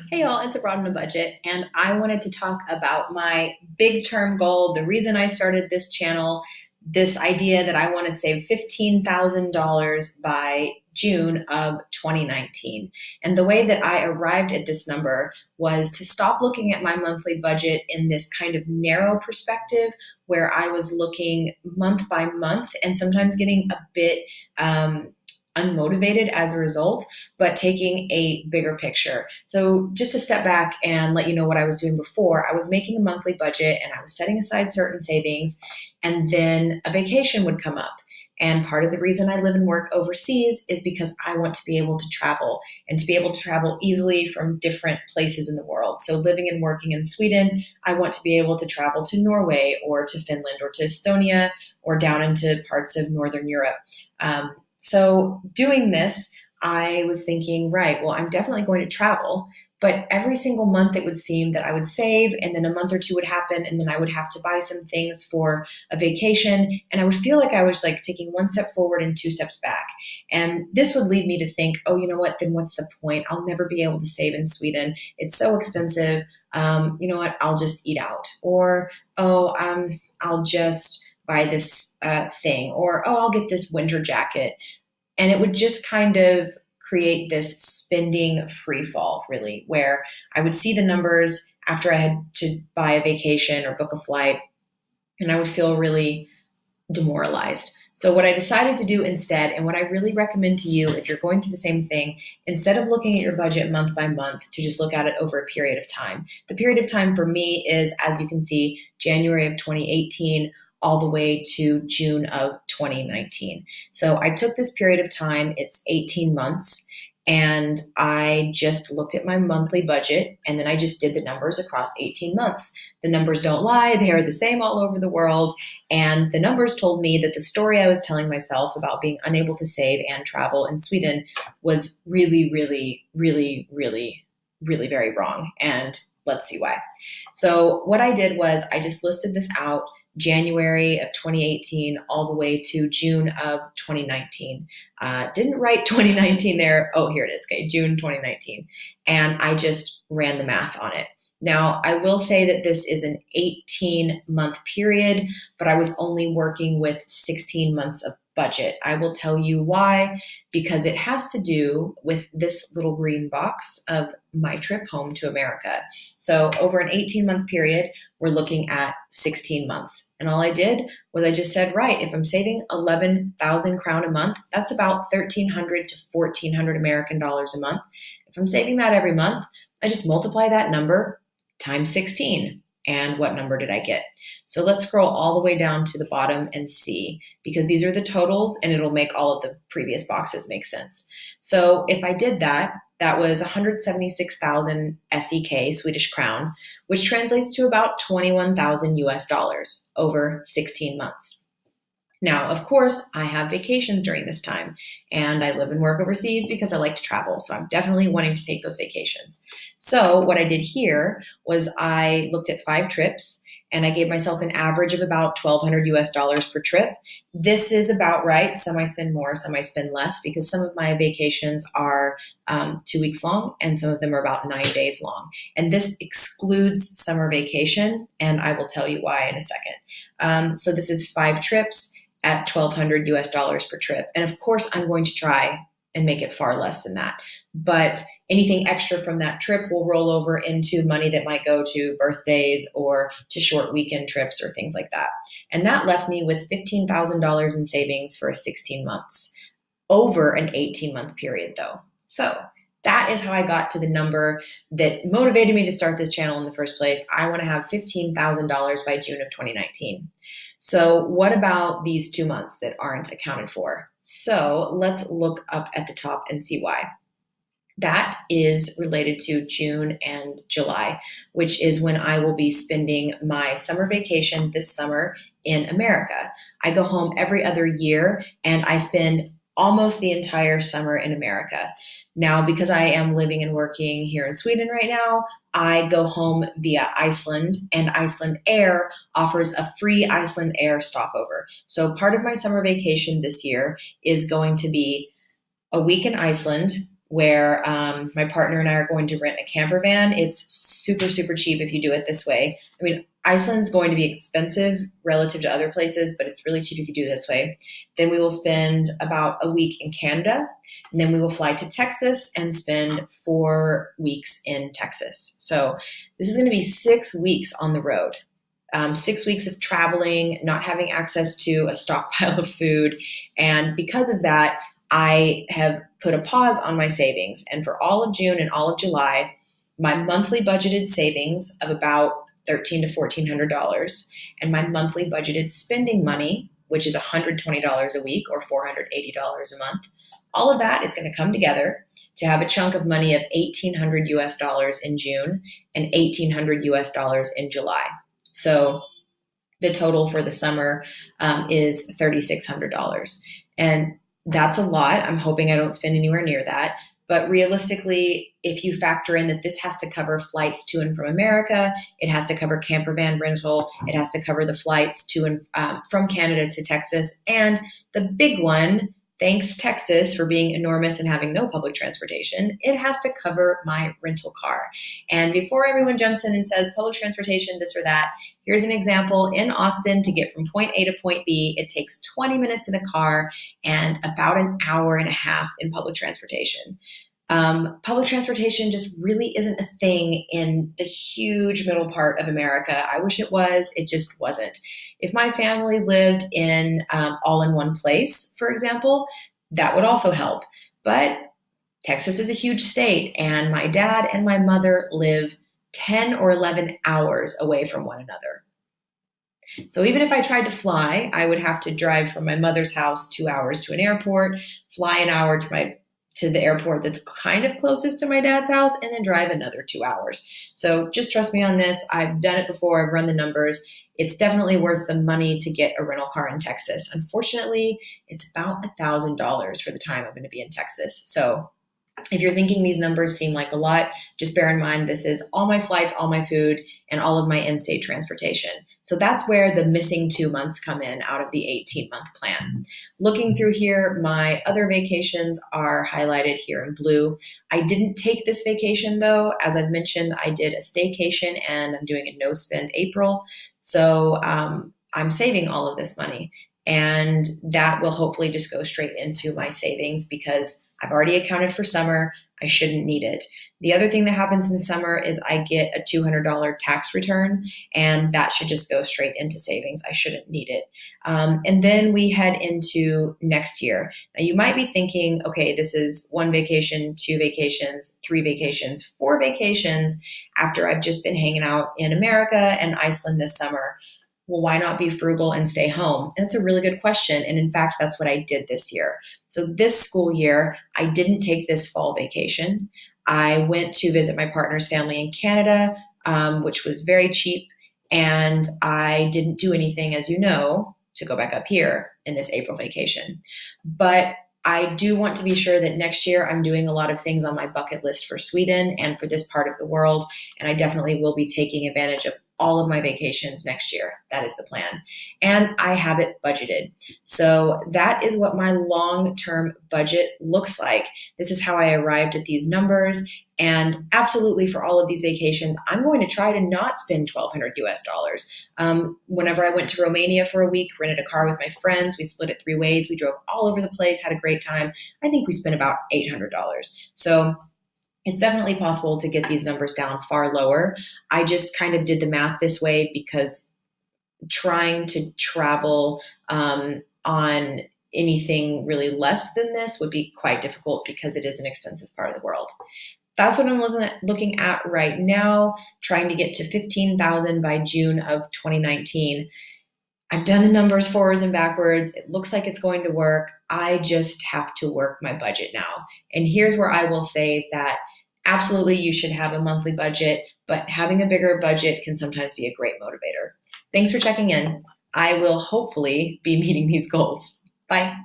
Hey y'all, it's Abroad on a Budget, and I wanted to talk about my big term goal, the reason I started this channel, this idea that I want to save $15,000 by June of 2019. And the way that I arrived at this number was to stop looking at my monthly budget in this kind of narrow perspective where I was looking month by month and sometimes getting a bit unmotivated as a result, but taking a bigger picture. So just to step back and let you know what I was doing before, I was making a monthly budget and I was setting aside certain savings, and then a vacation would come up. And part of the reason I live and work overseas is because I want to be able to travel and to be able to travel easily from different places in the world. So living and working in Sweden, I want to be able to travel to Norway or to Finland or to Estonia or down into parts of Northern Europe. So doing this, I was thinking, right, well, I'm definitely going to travel, but every single month it would seem that I would save, and then a month or two would happen, and then I would have to buy some things for a vacation, and I would feel like I was like taking one step forward and two steps back. And this would lead me to think, oh, you know what, then what's the point? I'll never be able to save in Sweden. It's so expensive. You know what, I'll just eat out. Or, I'll just buy this thing, or oh, I'll get this winter jacket. And it would just kind of create this spending free fall, really, where I would see the numbers after I had to buy a vacation or book a flight, and I would feel really demoralized. So what I decided to do instead, and what I really recommend to you if you're going through the same thing, instead of looking at your budget month by month, to just look at it over a period of time. The period of time for me is, as you can see, January of 2018 all the way to June of 2019. So I took this period of time, it's 18 months, and I just looked at my monthly budget, and then I just did the numbers across 18 months. The numbers don't lie, they are the same all over the world, and the numbers told me that the story I was telling myself about being unable to save and travel in Sweden was really, really, really, really, really very wrong, and let's see why. So what I did was I just listed this out January of 2018 all the way to June of 2019. Didn't write 2019 there. Oh, here it is. Okay, June 2019. And I just ran the math on it. Now, I will say that this is an 18-month period, but I was only working with 16 months of budget. I will tell you why, because it has to do with this little green box of my trip home to America. So over an 18-month period, we're looking at 16 months. And all I did was I just said, right, if I'm saving 11,000 crown a month, that's about 1,300 to 1,400 American dollars a month. If I'm saving that every month, I just multiply that number times 16. And what number did I get? So let's scroll all the way down to the bottom and see, because these are the totals and it'll make all of the previous boxes make sense. So if I did that, that was 176,000 SEK, Swedish crown, which translates to about 21,000 US dollars over 16 months. Now, of course, I have vacations during this time, and I live and work overseas because I like to travel. So I'm definitely wanting to take those vacations. So what I did here was I looked at 5 trips, and I gave myself an average of about 1,200 US dollars per trip. This is about right. Some I spend more, some I spend less, because some of my vacations are 2 weeks long, and some of them are about 9 days long. And this excludes summer vacation, and I will tell you why in a second. So this is 5 trips at 1,200 US dollars per trip. And of course, I'm going to try and make it far less than that. But anything extra from that trip will roll over into money that might go to birthdays or to short weekend trips or things like that. And that left me with $15,000 in savings for 16 months over an 18-month period, though. So that is how I got to the number that motivated me to start this channel in the first place. I want to have $15,000 by June of 2019. So what about these 2 months that aren't accounted for? So let's look up at the top and see why. That is related to June and July, which is when I will be spending my summer vacation this summer in America. I go home every other year, and I spend almost the entire summer in America. Now, because I am living and working here in Sweden right now, I go home via Iceland, and Iceland Air offers a free Iceland Air stopover. So part of my summer vacation this year is going to be a week in Iceland, where my partner and I are going to rent a camper van. It's super, super cheap if you do it this way. I mean, Iceland's going to be expensive relative to other places, but it's really cheap if you do it this way. Then we will spend about a week in Canada, and then we will fly to Texas and spend 4 weeks in Texas. So this is going to be 6 weeks on the road. 6 weeks of traveling, not having access to a stockpile of food. And because of that, I have put a pause on my savings. And for all of June and all of July, my monthly budgeted savings of about $1,300 to $1,400 and my monthly budgeted spending money, which is $120 a week or $480 a month, all of that is going to come together to have a chunk of money of $1,800 in June and $1,800 in July. So the total for the summer is $3,600. And that's a lot. I'm hoping I don't spend anywhere near that. But realistically, if you factor in that this has to cover flights to and from America, it has to cover camper van rental, it has to cover the flights to and from Canada to Texas, and the big one, thanks Texas for being enormous and having no public transportation, it has to cover my rental car. And before everyone jumps in and says public transportation, this or that, here's an example. In Austin, to get from point A to point B, it takes 20 minutes in a car and about an hour and a half in public transportation. Public transportation just really isn't a thing in the huge middle part of America. I wish it was. It just wasn't. If my family lived in all in one place, for example, that would also help. But Texas is a huge state, and my dad and my mother live 10 or 11 hours away from one another. So even if I tried to fly, I would have to drive from my mother's house 2 hours to an airport, fly an hour to the airport that's kind of closest to my dad's house, and then drive another 2 hours. So just trust me on this. I've done it before. I've run the numbers. It's definitely worth the money to get a rental car in Texas. Unfortunately, it's about $1,000 for the time I'm going to be in Texas. So if you're thinking these numbers seem like a lot, just bear in mind this is all my flights, all my food, and all of my in-state transportation. So that's where the missing 2 months come in out of the 18-month plan. Looking through here, my other vacations are highlighted here in blue. I didn't take this vacation though. As I've mentioned, I did a staycation and I'm doing a no-spend April. So I'm saving all of this money, and that will hopefully just go straight into my savings because I've already accounted for summer. I shouldn't need it. The other thing that happens in summer is I get a $200 tax return, and that should just go straight into savings. I shouldn't need it. And then we head into next year. Now you might be thinking, okay, this is 1 vacation, 2 vacations, 3 vacations, 4 vacations after I've just been hanging out in America and Iceland this summer. Well, why not be frugal and stay home? And that's a really good question. And in fact, that's what I did this year. So this school year, I didn't take this fall vacation. I went to visit my partner's family in Canada, which was very cheap. And I didn't do anything, as you know, to go back up here in this April vacation. But I do want to be sure that next year I'm doing a lot of things on my bucket list for Sweden and for this part of the world. And I definitely will be taking advantage of all of my vacations next year. That is the plan. And I have it budgeted. So that is what my long-term budget looks like. This is how I arrived at these numbers. And absolutely for all of these vacations, I'm going to try to not spend $1,200. Whenever I went to Romania for a week, rented a car with my friends, we split it 3 ways. We drove all over the place, had a great time. I think we spent about $800. So it's definitely possible to get these numbers down far lower. I just kind of did the math this way because trying to travel on anything really less than this would be quite difficult because it is an expensive part of the world. That's what I'm looking at right now, trying to get to 15,000 by June of 2019. I've done the numbers forwards and backwards. It looks like it's going to work. I just have to work my budget now. And here's where I will say that absolutely you should have a monthly budget, but having a bigger budget can sometimes be a great motivator. Thanks for checking in. I will hopefully be meeting these goals. Bye.